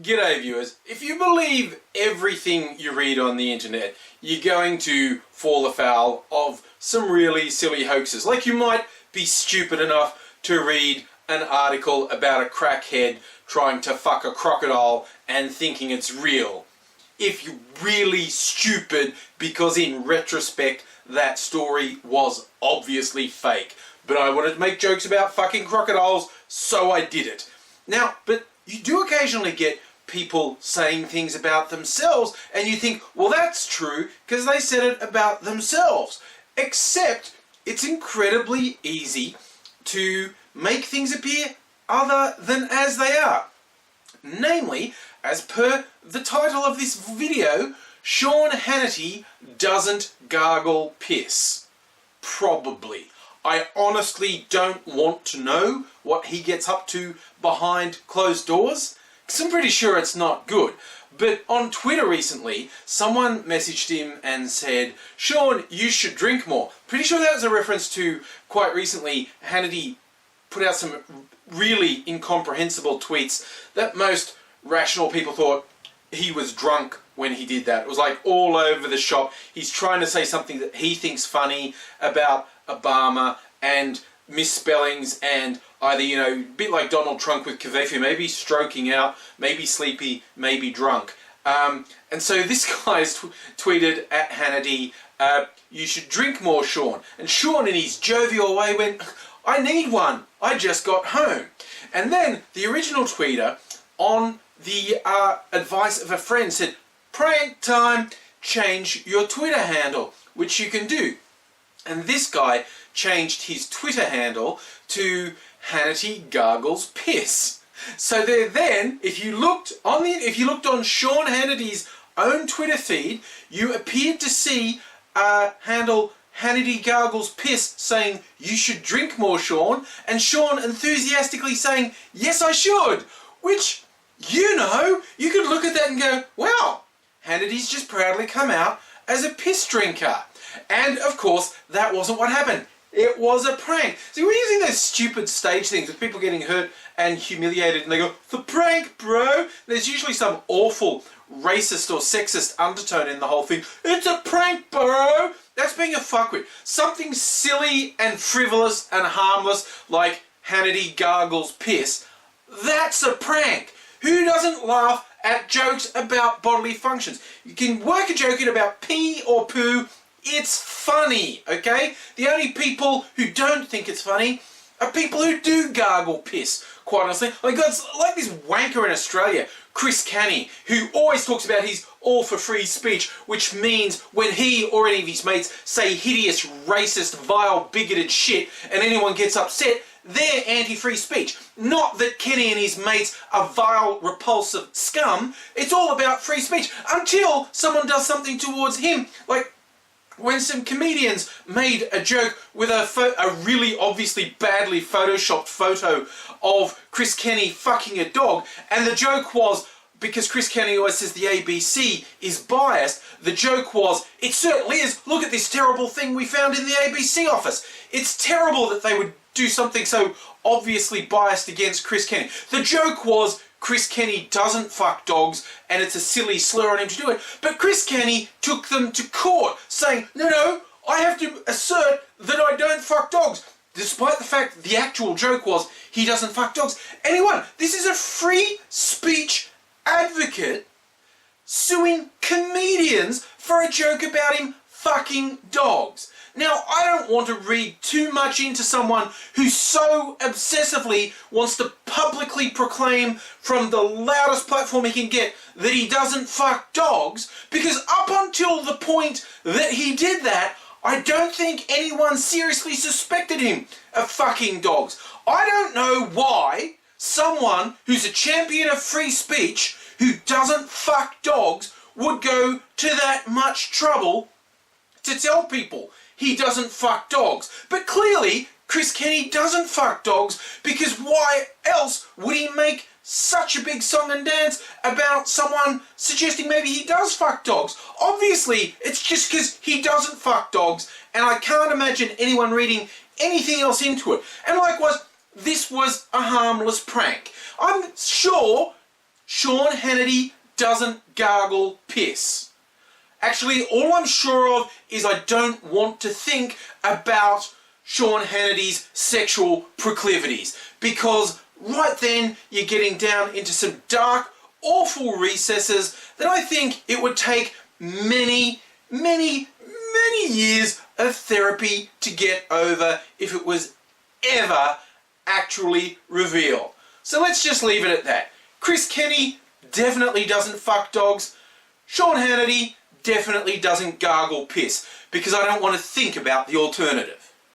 G'day viewers. If you believe everything you read on the internet, you're going to fall afoul of some really silly hoaxes. Like you might be stupid enough to read an article about a crackhead trying to fuck a crocodile and thinking it's real. If you're really stupid because in retrospect that story was obviously fake. But I wanted to make jokes about fucking crocodiles, so I did it. Now, but you do occasionally get people saying things about themselves and you think, well, that's true because they said it about themselves. Except it's incredibly easy to make things appear other than as they are. Namely, as per the title of this video, Sean Hannity doesn't gargle piss. Probably. I honestly don't want to know what he gets up to behind closed doors, because I'm pretty sure it's not good. But on Twitter recently, someone messaged him and said, Sean, you should drink more. Pretty sure that was a reference to, quite recently, Hannity put out some really incomprehensible tweets that most rational people thought he was drunk when he did that. It was like all over the shop. He's trying to say something that he thinks funny about Obama and misspellings and either, you know, a bit like Donald Trump with Kavefi, maybe stroking out, maybe sleepy, maybe drunk. And so this guy's tweeted at Hannity, you should drink more, Sean. And Sean, in his jovial way, went, I need one. I just got home. And then the original tweeter, on the advice of a friend, said, prank time, change your Twitter handle, which you can do. And this guy changed his Twitter handle to Hannity Gargles Piss. So then, if you looked on Sean Hannity's own Twitter feed, you appeared to see handle Hannity Gargles Piss saying, you should drink more, Sean, and Sean enthusiastically saying, yes, I should. Which, you know, you could look at that and go, wow, Hannity's just proudly come out as a piss drinker. And of course, that wasn't what happened. It was a prank. See, we're using those stupid stage things with people getting hurt and humiliated and they go, the prank, bro. There's usually some awful racist or sexist undertone in the whole thing. It's a prank, bro. That's being a fuckwit. Something silly and frivolous and harmless like Hannity Gargles Piss, that's a prank. Who doesn't laugh at jokes about bodily functions? You can work a joke in about pee or poo. It's funny, okay? The only people who don't think it's funny are people who do gargle piss, quite honestly. Like this wanker in Australia, Chris Canny, who always talks about he's all for free speech, which means when he or any of his mates say hideous, racist, vile, bigoted shit and anyone gets upset, they're anti-free speech. Not that Kenny and his mates are vile, repulsive scum. It's all about free speech until someone does something towards him. Like when some comedians made a joke with a really obviously badly photoshopped photo of Chris Kenny fucking a dog, and the joke was, because Chris Kenny always says the ABC is biased, the joke was, it certainly is, look at this terrible thing we found in the ABC office. It's terrible that they would do something so obviously biased against Chris Kenny. The joke was, Chris Kenny doesn't fuck dogs and it's a silly slur on him to do it. But Chris Kenny took them to court saying, no, I have to assert that I don't fuck dogs. Despite the fact that the actual joke was he doesn't fuck dogs. Anyone, this is a free speech advocate suing comedians for a joke about him fucking dogs. Now, I don't want to read too much into someone who so obsessively wants to publicly proclaim from the loudest platform he can get that he doesn't fuck dogs, because up until the point that he did that, I don't think anyone seriously suspected him of fucking dogs. I don't know why someone who's a champion of free speech who doesn't fuck dogs would go to that much trouble to tell people he doesn't fuck dogs. But clearly, Chris Kenny doesn't fuck dogs, because why else would he make such a big song and dance about someone suggesting maybe he does fuck dogs? Obviously, it's just because he doesn't fuck dogs, and I can't imagine anyone reading anything else into it. And likewise, this was a harmless prank. I'm sure Sean Hannity doesn't gargle piss. Actually, all I'm sure of is I don't want to think about Sean Hannity's sexual proclivities, because right then you're getting down into some dark, awful recesses that I think it would take many, many, many years of therapy to get over if it was ever actually revealed. So let's just leave it at that. Chris Kenny definitely doesn't fuck dogs. Sean Hannity definitely doesn't gargle piss, because I don't want to think about the alternative.